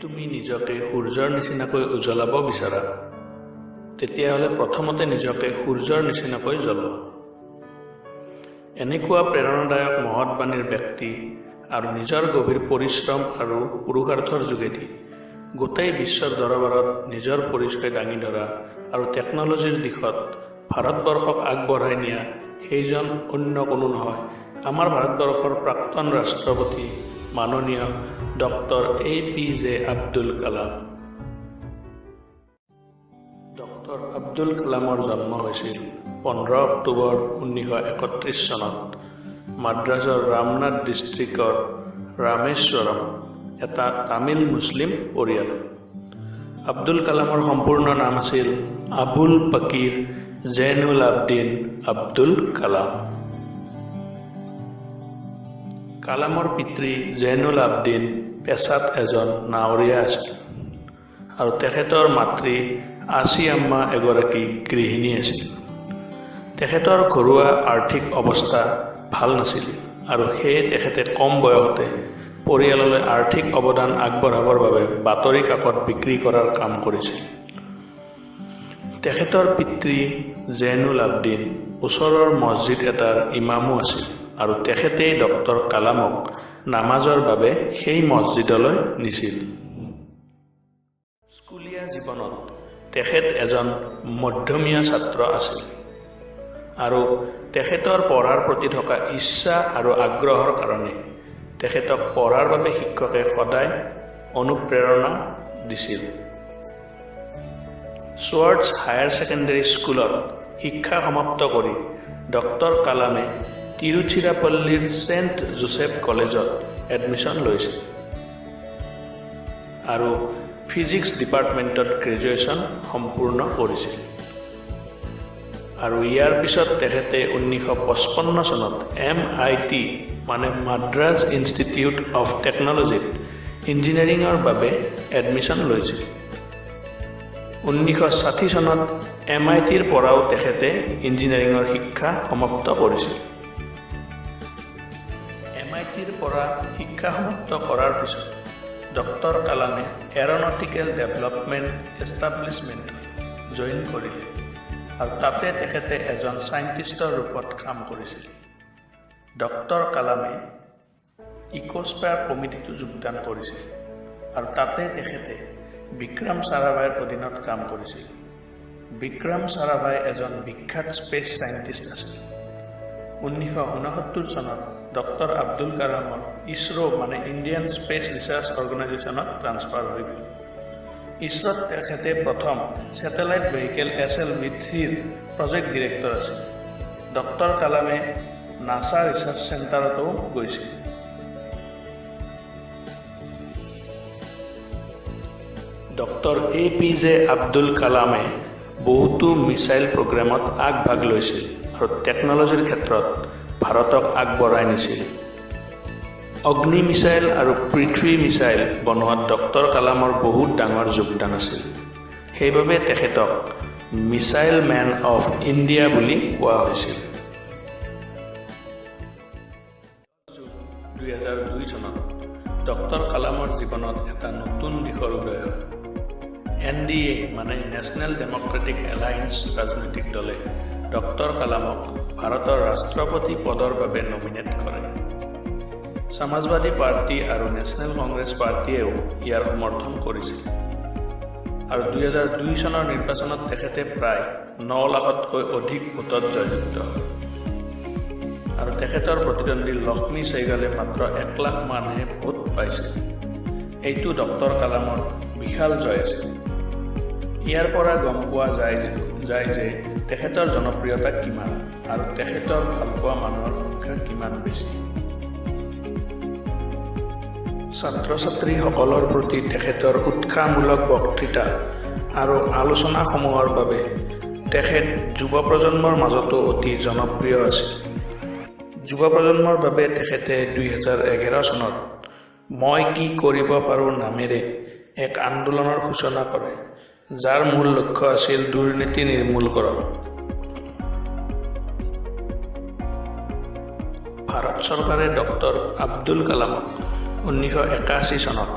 তুমি নিজকে সূৰ্যৰ নিচিনাকৈ উজ্বলাব বিচাৰা তেতিয়াহ'লে প্ৰথমতে নিজকে সূৰ্যৰ নিচিনাকৈ জ্বলোৱা। এনেকুৱা প্ৰেৰণাদায়ক মহৎ বাণীৰ ব্যক্তি আৰু নিজৰ গভীৰ পৰিশ্ৰম আৰু পুৰুষাৰ্থৰ যোগেদি গোটেই বিশ্বৰ দৰবাৰত নিজৰ পৰিচয় দাঙি ধৰা আৰু টেকন'লজিৰ দিশত ভাৰতবৰ্ষক আগবঢ়াই নিয়া সেইজন অন্য কোনো নহয়, আমাৰ ভাৰতবৰ্ষৰ প্ৰাক্তন ৰাষ্ট্ৰপতি মাননীয় doctor APJ Abdul Kalam. Doctor Abdul কালামৰ জন্ম হৈছিল 15 অক্টোবৰ 1931 চনত মাদ্ৰাজৰ ৰামনাথ ডিষ্ট্ৰিক্টৰ ৰামেশ্বৰম এটা তামিল মুছলিম পৰিয়ালত। আব্দুল কালামৰ সম্পূৰ্ণ নাম আছিল আবুল পাকিৰ জৈনুল আবদিন আব্দুল কালাম। কালামৰ পিতৃ জৈনুল আবদিন পেছাত এজন নাৱৰীয়া আছিল আৰু তেখেতৰ মাতৃ আছিয়াম্মা এগৰাকী গৃহিণী আছিল। তেখেতৰ ঘৰুৱা আৰ্থিক অৱস্থা ভাল নাছিল আৰু সেয়ে তেখেতে কম বয়সতে পৰিয়াললৈ আৰ্থিক অৱদান আগবঢ়াবৰ বাবে বাতৰি কাকত বিক্ৰী কৰাৰ কাম কৰিছিল। তেখেতৰ পিতৃ জৈনুল আবদিন ওচৰৰ মছজিদ এটাৰ ইমামো আছিল আৰু তেখেতেই ডক্টৰ কালামক নামাজৰ বাবে সেই মছজিদলৈ নিছিল। স্কুলীয়া জীৱনত তেখেত এজন মধ্যমীয়া ছাত্ৰ আছিল আৰু তেখেতৰ পঢ়াৰ প্ৰতি থকা ইচ্ছা আৰু আগ্ৰহৰ কাৰণে তেখেতক পঢ়াৰ বাবে শিক্ষকে সদায় অনুপ্ৰেৰণা দিছিল। স্বৰ্টছ হায়াৰ ছেকেণ্ডেৰী স্কুলত শিক্ষা সমাপ্ত কৰি ডক্টৰ কালামে তিৰুচিৰাপল্লীৰ ছেইণ্ট জোচেফ কলেজত এডমিশ্যন লৈছিল আৰু ফিজিক্স ডিপাৰ্টমেণ্টত গ্ৰেজুৱেশ্যন সম্পূৰ্ণ কৰিছিল আৰু ইয়াৰ পিছত তেখেতে 1955 চনত MIT মানে মাদ্ৰাজ ইনষ্টিটিউট অফ টেকন'লজিত ইঞ্জিনিয়াৰিঙৰ বাবে এডমিশ্যন লৈছিল। 1960 চনত MITৰ পৰাও তেখেতে ইঞ্জিনিয়াৰিঙৰ শিক্ষা সমাপ্ত কৰিছিল। MITৰ পৰা শিক্ষা সমাপ্ত কৰাৰ পিছত ডক্টৰ কালামে এৰ'নটিকেল ডেভেলপমেণ্ট এষ্টাব্লিছমেণ্ট জইন কৰিলে আৰু তাতে তেখেতে এজন চাইণ্টিষ্টৰ ৰূপত কাম কৰিছিল। ডক্টৰ কালামে ইক'স্ফেয়াৰ কমিটিতো যোগদান কৰিছিল আৰু তাতে তেখেতে বিক্ৰম সাৰাভাইৰ অধীনত কাম কৰিছিল। বিক্ৰম সাৰাভাই এজন বিখ্যাত স্পেচ চাইণ্টিষ্ট আছিল। 1969 চনত ডক্টৰ আব্দুল কালামৰ ইছৰো মানে ইণ্ডিয়ান স্পেচ ৰিচাৰ্চ অৰ্গেনাইজেশ্যনত ট্ৰান্সফাৰ হৈ গ'ল। ইছৰোত তেখেতে প্ৰথম ছেটেলাইট ভেহিকেল SLV-3ৰ প্ৰজেক্ট ডিৰেক্টৰ আছিল। ডক্টৰ কালামে নাছা ৰিচাৰ্চ চেণ্টাৰতো গৈছিল। ডক্টৰ APJ আব্দুল কালামে বহুতো মিছাইল প্ৰগ্ৰেমত আগভাগ লৈছিল আৰু টেকন'লজিৰ ক্ষেত্ৰত ভাৰতক আগবঢ়াই নিছিল। অগ্নি মিছাইল আৰু পৃথ্বী মিছাইল বনোৱাত ডক্টৰ কালামৰ বহুত ডাঙৰ যোগদান আছিল। সেইবাবে তেখেতক মিছাইল মেন অফ ইণ্ডিয়া বুলি কোৱা হৈছিল। 2002 চনত ডক্টৰ কালামৰ জীৱনত এটা নতুন দিশৰ উদয় হয়। NDA মানে নেশ্যনেল ডেম'ক্ৰেটিক এলায়েন্স ৰাজনৈতিক দলে ডক্টৰ কালামক ভাৰতৰ ৰাষ্ট্ৰপতি পদৰ বাবে নমিনেট কৰে। সমাজবাদী পাৰ্টি আৰু নেশ্যনেল কংগ্ৰেছ পাৰ্টিয়েও ইয়াৰ সমৰ্থন কৰিছিল আৰু 2002 চনৰ নিৰ্বাচনত তেখেতে প্ৰায় 9 লাখতকৈ অধিক ভোটত জয়যুক্ত হয় আৰু তেখেতৰ প্ৰতিদ্বন্দ্বী লক্ষ্মী চেহগালে মাত্ৰ 1 লাখ মানুহে ভোট পাইছিল। এইটো ডক্টৰ কালামৰ বিশাল জয় আছিল। ইয়াৰ পৰা গম পোৱা যায় যে তেখেতৰ জনপ্ৰিয়তা কিমান আৰু তেখেতৰ ভালপোৱা মানুহৰ সংখ্যা কিমান বেছি। ছাত্ৰ-ছাত্ৰীসকলৰ প্ৰতি তেখেতৰ উৎসাহমূলক বক্তৃতা আৰু আলোচনাসমূহৰ বাবে তেখেত যুৱ প্ৰজন্মৰ মাজতো অতি জনপ্ৰিয় আছিল। যুৱ প্ৰজন্মৰ বাবে তেখেতে 2011 চনত মই কি কৰিব পাৰোঁ নামেৰে এক আন্দোলনৰ সূচনা কৰে, যাৰ মূল লক্ষ্য আছিল দুৰ্নীতি নিৰ্মূলকৰণ। ভাৰত চৰকাৰে ডক্টৰ আব্দুল কালামক 1981 চনত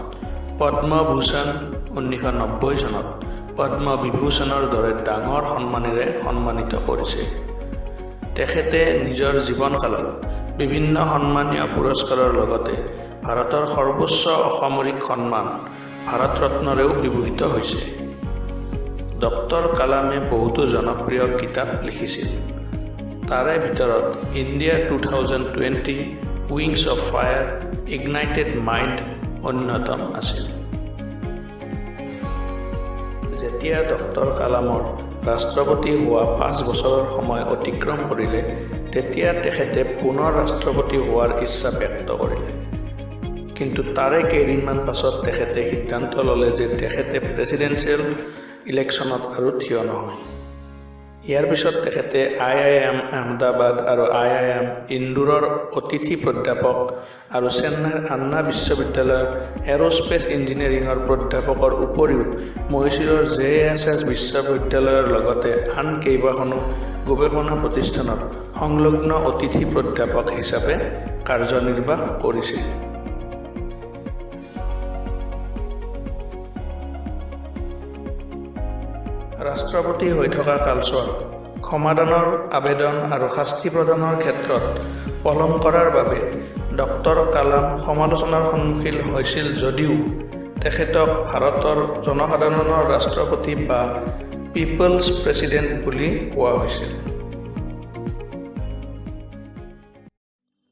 পদ্মভূষণ 1990 চনত পদ্ম বিভূষণৰ দৰে ডাঙৰ সন্মানেৰে সন্মানিত কৰিছে। তেখেতে নিজৰ জীৱনকালত বিভিন্ন সন্মানীয় পুৰস্কাৰৰ লগতে ভাৰতৰ সৰ্বোচ্চ অসামৰিক সন্মান ভাৰত ৰত্নৰেও বিভূষিত হৈছে। ডক্টৰ কালামে বহুতো জনপ্ৰিয় কিতাপ লিখিছিল। তাৰে ভিতৰত India 2020, wings of fire, ignited mind অন্যতম আছিল। যেতিয়া ডক্টৰ কালামৰ ৰাষ্ট্ৰপতি হোৱা 5 বছৰৰ সময় অতিক্ৰম কৰিলে, তেতিয়া তেখেতে পুনৰ ৰাষ্ট্ৰপতি হোৱাৰ ইচ্ছা ব্যক্ত কৰিলে। কিন্তু তাৰে কেইদিনমান পাছত তেখেতে সিদ্ধান্ত ল'লে যে তেখেতে প্ৰেছিডেন্সিয়েল ইলেকশ্যনত আৰু থিয় নহয়। ইয়াৰ পিছত তেখেতে IIM আহমেদাবাদ আৰু IIM ইন্দোৰৰ অতিথি প্ৰাধ্যাপক আৰু চেন্নাইৰ আন্না বিশ্ববিদ্যালয়ৰ এৰোস্পেচ ইঞ্জিনিয়াৰিঙৰ প্ৰাধ্যাপকৰ উপৰিও মহীশূৰৰ JSS বিশ্ববিদ্যালয়ৰ লগতে আন কেইবাখনো গৱেষণা প্ৰতিষ্ঠানত সংলগ্ন অতিথি প্ৰাধ্যাপক হিচাপে কাৰ্যনিৰ্বাহ কৰিছিল। ৰাষ্ট্ৰপতি হৈ থকা কালছোৱাত ক্ষমাদানৰ আবেদন আৰু শাস্তি প্ৰদানৰ ক্ষেত্ৰত পলম কৰাৰ বাবে ডক্টৰ কালাম সমালোচনাৰ সন্মুখীন হৈছিল যদিও তেখেতক ভাৰতৰ জনসাধাৰণৰ ৰাষ্ট্ৰপতি বা পিপলছ প্ৰেছিডেণ্ট বুলি কোৱা হৈছিল।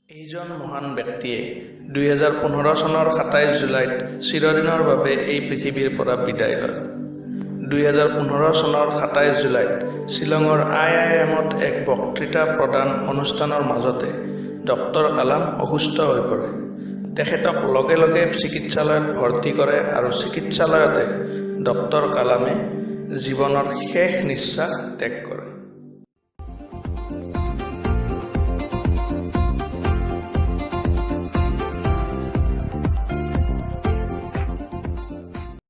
এইজন মহান ব্যক্তিয়ে 2015 চনৰ 27 জুলাইত চিৰদিনৰ বাবে এই পৃথিৱীৰ পৰা বিদায় লয়। 2015 চনৰ 27 জুলাইত শ্বিলঙৰ IIMত এক বক্তৃতা প্ৰদান অনুষ্ঠানৰ মাজতে ডক্টৰ কালাম অসুস্থ হৈ পৰে। তেখেতক লগে লগে চিকিৎসালয়ত ভৰ্তি কৰে আৰু চিকিৎসালয়তে ডক্টৰ কালামে জীৱনৰ শেষ নিশ্বাস ত্যাগ কৰে।